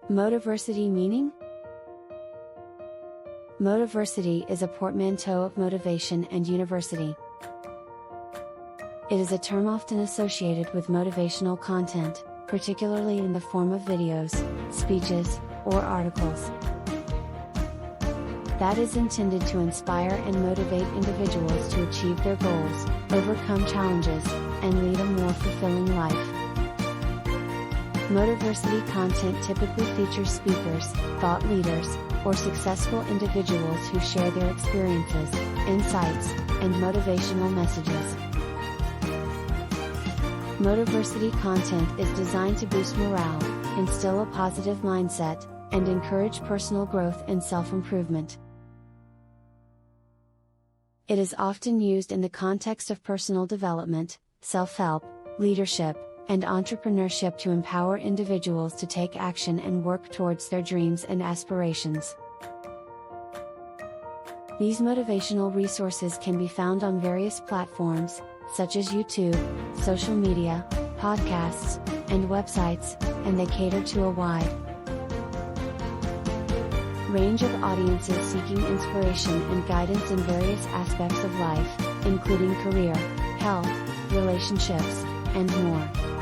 Motiversity meaning? Motiversity is a portmanteau of motivation and university. It is a term often associated with motivational content, particularly in the form of videos, speeches, or articles. That is intended to inspire and motivate individuals to achieve their goals, overcome challenges, and lead a more fulfilling life. Motiversity content typically features speakers, thought leaders, or successful individuals who share their experiences, insights, and motivational messages. Motiversity content is designed to boost morale, instill a positive mindset, and encourage personal growth and self-improvement. It is often used in the context of personal development, self-help, leadership, and entrepreneurship to empower individuals to take action and work towards their dreams and aspirations. These motivational resources can be found on various platforms, such as YouTube, social media, podcasts, and websites, and they cater to a wide range of audiences seeking inspiration and guidance in various aspects of life, including career, health, relationships, and more.